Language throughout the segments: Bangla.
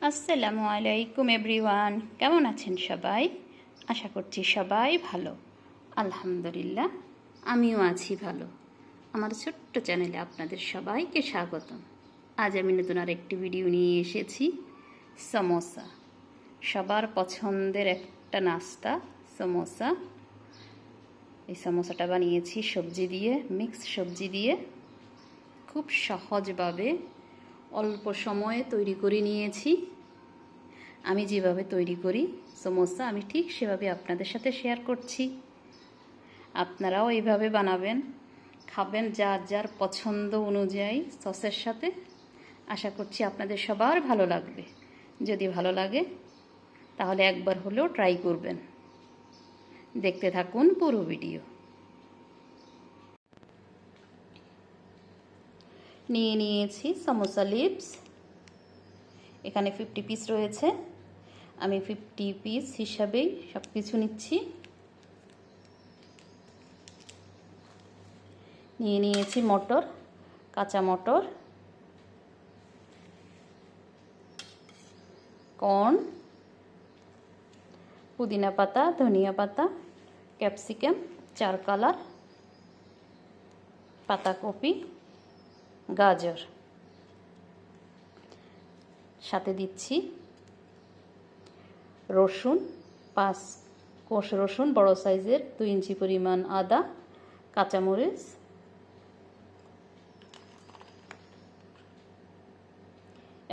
আসসালামু আলাইকুম এভরিওয়ান, কেমন আছেন সবাই? আশা করছি সবাই ভালো। আলহামদুলিল্লাহ, আমিও আছি ভালো। আমার ছোট্ট চ্যানেলে আপনাদের সবাইকে স্বাগতম। আজ আমি নতুন আরেকটি ভিডিও নিয়ে এসেছি। সমোসা, সবার পছন্দের একটা নাস্তা সমোসা। এই সমোসাটা বানিয়েছি সবজি দিয়ে, মিক্স সবজি দিয়ে। খুব সহজভাবে অল্প সময়ে তৈরি করে নিয়েছি। আমি যেভাবে তৈরি করি সমোসা, আমি ঠিক সেভাবে আপনাদের সাথে শেয়ার করছি। আপনারাও এইভাবে বানাবেন, খাবেন যার যার পছন্দ অনুযায়ী সসের সাথে। আশা করছি আপনাদের সবার ভালো লাগবে। যদি ভালো লাগে তাহলে একবার হলেও ট্রাই করবেন। দেখতে থাকুন পুরো ভিডিও। নিয়ে নিয়েছি সমোসা লিপস, এখানে 50 পিস রয়েছে। আমি 50 পিস হিসাবেই সব কিছু নিচ্ছি। নিয়ে নিয়েছি মটর, কাঁচা মটর, কর্ন, পুদিনা পাতা, ধনিয়া পাতা, ক্যাপসিকাম 4 কালার, পাতাকপি, গাজর। সাথে দিচ্ছি রসুন, 5 কোষ রসুন, বড় সাইজের 2 ইঞ্চি পরিমাণ আদা, কাঁচামরিচ,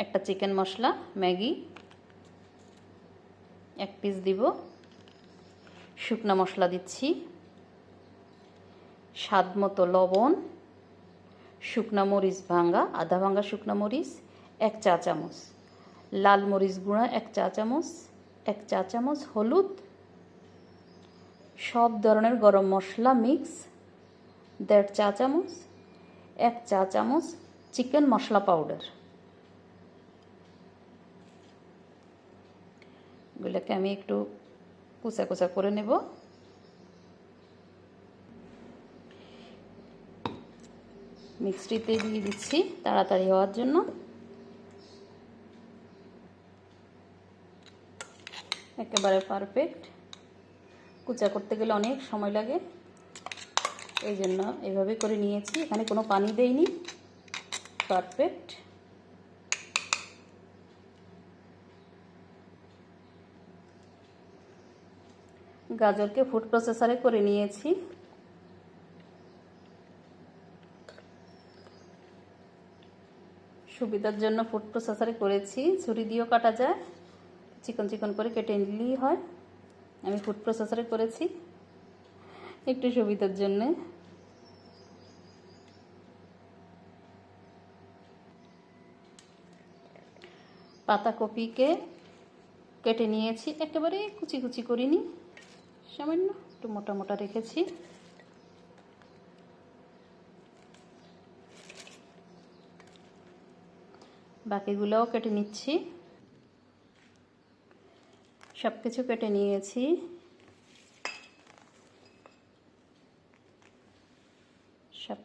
একটা চিকেন মশলা ম্যাগি 1 পিস দিব। শুকনা মশলা দিচ্ছি, স্বাদ মতো লবণ, শুকনা মরিচ ভাঙা, আধা ভাঙা শুকনা মরিচ 1 চা চামচ, লাল মরিচ গুঁড়া 1 চা চামচ, 1 চা চামচ হলুদ, সব ধরনের গরম মশলা মিক্স 1.5 চা চামচ, 1 চা চামচ চিকেন মশলা পাউডার। এগুলোকে আমি একটু কুচা কুচা করে নেব। মিক্সিতে দিয়ে দিচ্ছি তাড়াতাড়ি হওয়ার জন্য। একেবারে পারফেক্ট। কুচা করতে গেলে অনেক সময় লাগে, এই জন্য এভাবে করে নিয়েছি। এখানে কোনো পানি দেইনি, পারফেক্ট। গাজরকে ফুড প্রসেসরে করে নিয়েছি। সুবিধার জন্য ফুড প্রসেসরে করেছি, ছুরি দিয়েও কাটা যায়, চিকন চিকন করে কেটে নিলেই হয়। আমি ফুড প্রসেসরে করেছি একটু সুবিধার জন্যে। পাতাকপিকে কেটে নিয়েছি, একেবারে কুচি কুচি করিনি, সামান্য একটু মোটা মোটা রেখেছি। বাকিগুলোও কেটে নিচ্ছি। সব কিছু কেটে নিয়েছি। সব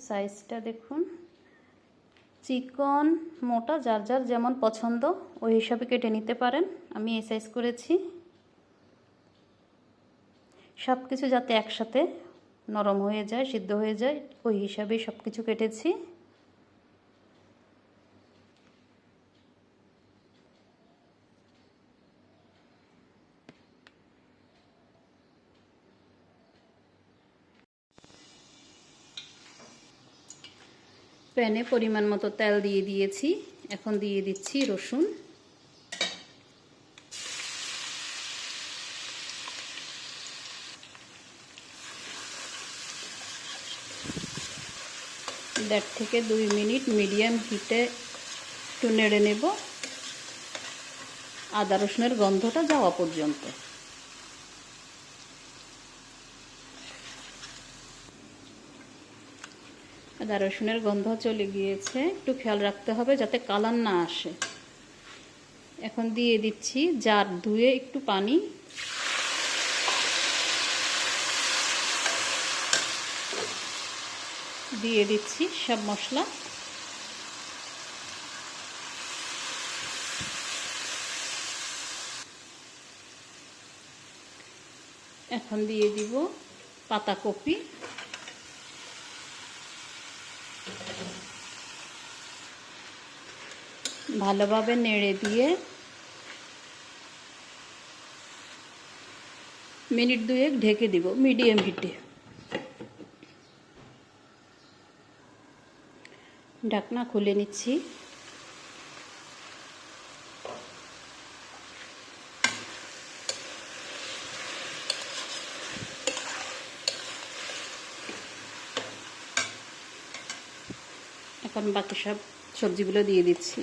সাইজটা দেখুন, চিকন মোটা যার যার যেমন পছন্দ ওই হিসাবে কেটে নিতে পারেন। আমি এই সাইজ করেছি। সব কিছু যাতে একসাথে নরম হয়ে যায়, সিদ্ধ হয়ে যায়, ওই হিসাবেই সব কিছু কেটেছি। প্যানে পরিমাণ মতো তেল দিয়ে দিয়েছি। এখন দিয়ে দিচ্ছি রসুন, দেড় থেকে 2 মিনিট মিডিয়াম হিটে একটু নেড়ে নেব আদা রসুনের গন্ধটা যাওয়া পর্যন্ত। আদা রসুনের গন্ধ চলে গিয়েছে, একটু খেয়াল রাখতে হবে যাতে কালার না আসে। এখন দিয়ে দিচ্ছি জার ধুয়ে একটু পানি, দিয়ে দিচ্ছি সব মশলা। এখন দিয়ে দিব পাতাকপি, ভালোভাবে নেড়ে দিয়ে মিনিট 2 ঢেকে দিব মিডিয়াম হিটে। ঢাকনা খুলে নিচ্ছি। এখন বাকি সব সবজিগুলো দিয়ে দিচ্ছি।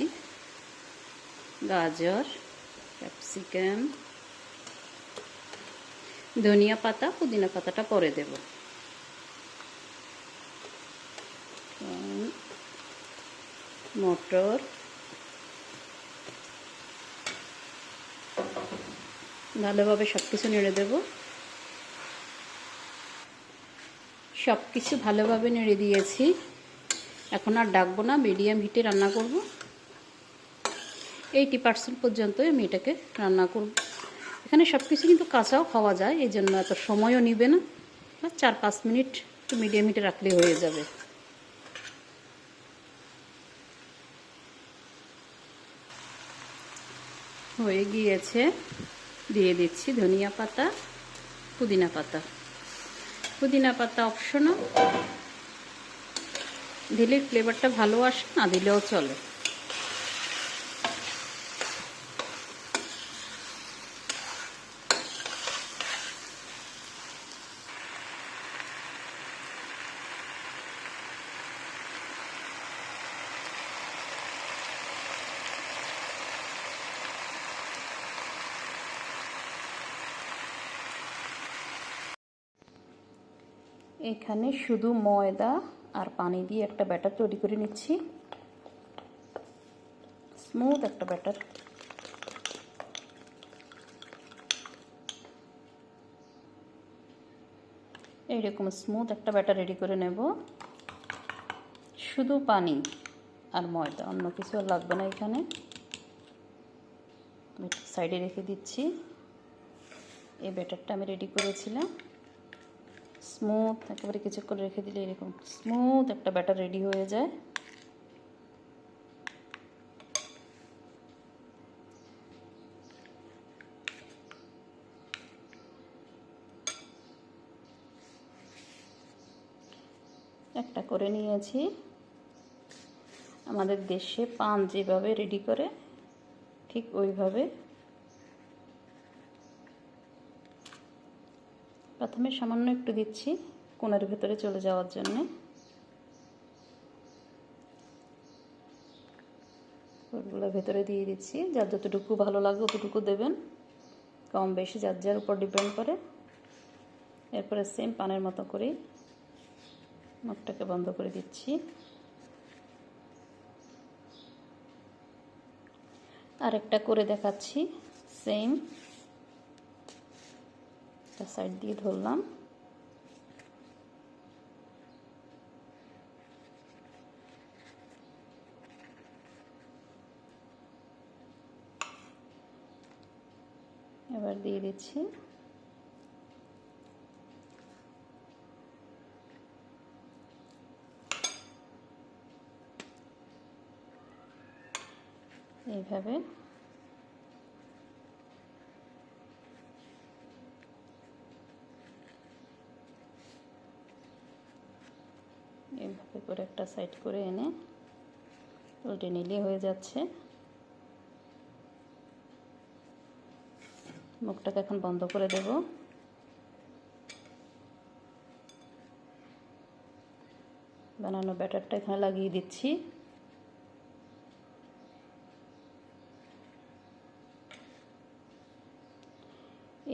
গাজর, ক্যাপসিকাম, ধনিয়া পাতা, পুদিনা পাতাটা পরে দেব। মটর, ভালোভাবে সব কিছু নেড়ে দেব। সব কিছু ভালোভাবে নেড়ে দিয়েছি। এখন আর ডাকবো না, মিডিয়াম হিটে রান্না করব। 80% পর্যন্তই আমি এটাকে রান্না করব। এখানে সব কিছু কিন্তু কাঁচাও খাওয়া যায়, এই জন্য এত সময়ও নিবে না। 4-5 মিনিট মিডিয়াম হিটে রাখলে হয়ে যাবে। হয়ে গিয়েছে, দিয়ে দিচ্ছি ধনিয়া পাতা, পুদিনা পাতা। পুদিনা পাতা অপশনাল, দিলে ফ্লেভারটা ভালো আসে, না দিলেও চলে। এখানে শুধু ময়দা আর পানি দিয়ে একটা ব্যাটার তৈরি করে নিচ্ছি, স্মুথ একটা ব্যাটার। এইরকম স্মুথ একটা ব্যাটার রেডি করে নেব। শুধু পানি আর ময়দা, অন্য কিছু আর লাগবে না এখানে। সাইডে রেখে দিচ্ছি। এই ব্যাটারটা আমি রেডি করেছিলাম, স্মুথ একেবারে কিছুক্ষণ রেখে দিলে এরকম স্মুথ একটা ব্যাটার রেডি হয়ে যায়। একটা করে নিয়েছি। আমাদের দেশে পান যেভাবে রেডি করে ঠিক ওইভাবে প্রথমে সামান্য একটু দিচ্ছি কোণের ভেতরে চলে যাওয়ার জন্য। ওগুলো ভেতরে দিয়ে দিচ্ছি। যার যতটুকু ভালো লাগে ততটুকু দেবেন, কম বেশি যার যার উপর ডিপেন্ড করে। এরপরে সেম পানের মতো করে মুখটাকে বন্ধ করে দিচ্ছি। আরেকটা করে দেখাচ্ছি, সেম সাইড দিয়ে ধরলাম। এবার দিয়ে দিচ্ছি এইভাবে। এইভাবে করে একটা সাইড করে এনে উল্টে নিলে হয়ে যাচ্ছে। মুখটাকে এখন বন্ধ করে দেব। বানানো ব্যাটারটা এখানে লাগিয়ে দিচ্ছি।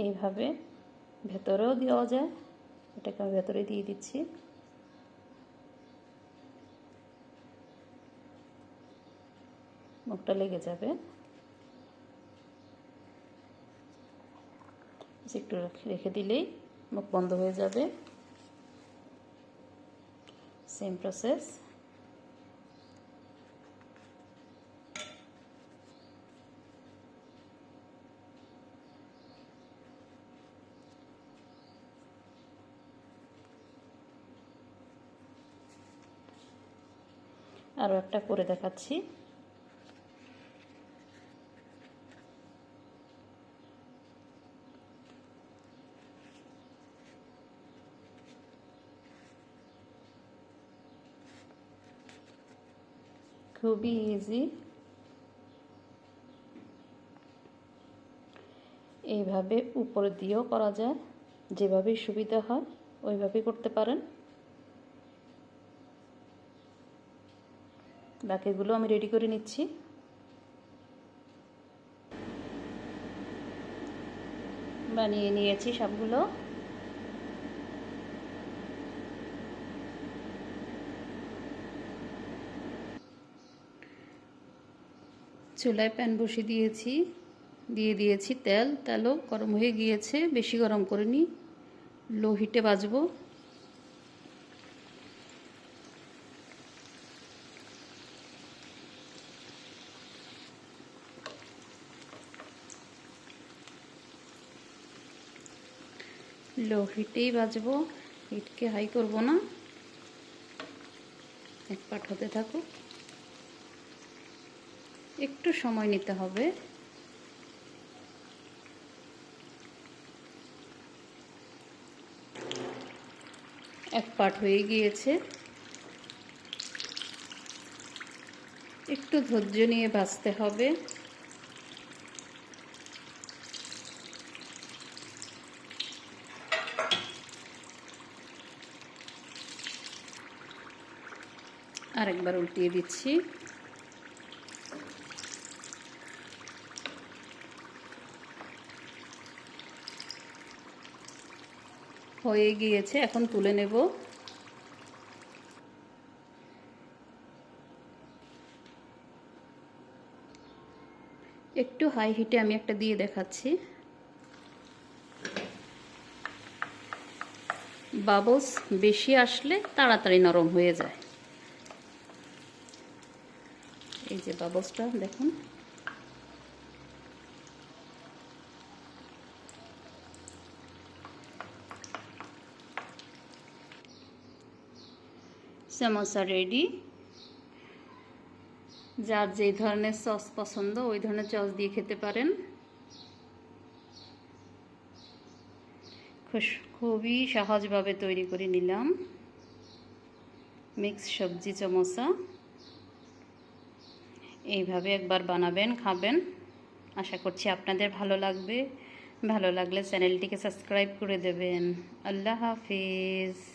এইভাবে ভেতরেও দেওয়া যায়, এটাকে আমি ভেতরে দিয়ে দিচ্ছি। মুখটা লেগে যাবে, একটু রেখে দিলেই মুখ বন্ধ হয়ে যাবে। Same process. আরও একটা করে দেখাচ্ছি। খুবই ইজি। এইভাবে উপর দিয়েও করা যায়, যেভাবেই সুবিধা হয় ওইভাবেই করতে পারেন। বাকিগুলো আমি রেডি করে নিচ্ছি। বানিয়ে নিয়েছি সবগুলো। চুলায় প্যান বসিয়ে দিয়েছি, দিয়ে দিয়েছি তেল। তেলও গরম হয়ে গিয়েছে, বেশি গরম করিনি, লো হিটে ভাজবো। লো হিটেই ভাজবো, হিটকে হাই করব না। এক পাট হতে থাকুক, একটু সময় নিতে হবে। এক পাট হয়ে গিয়েছে, একটু ধৈর্য নিয়ে ভাজতে হবে। আরেকবার উল্টিয়ে দিচ্ছি। হয়ে গিয়েছে, এখন তুলে নেব। একটু হাই হিটে আমি একটা দিয়ে দেখাচ্ছি। বাবলস বেশি আসলে তাড়াতাড়ি নরম হয়ে যায়। এই যে বাবলসটা দেখুন। সমোসা রেডি। যার যেই ধরনের সস পছন্দ ওই ধরনের সস দিয়ে খেতে পারেন। খুবই সহজভাবে তৈরি করে নিলাম মিক্স সবজি সমোসা। এইভাবে একবার বানাবেন, খাবেন। আশা করছি আপনাদের ভালো লাগবে। ভালো লাগলে চ্যানেলটিকে সাবস্ক্রাইব করে দেবেন। আল্লাহ হাফিজ।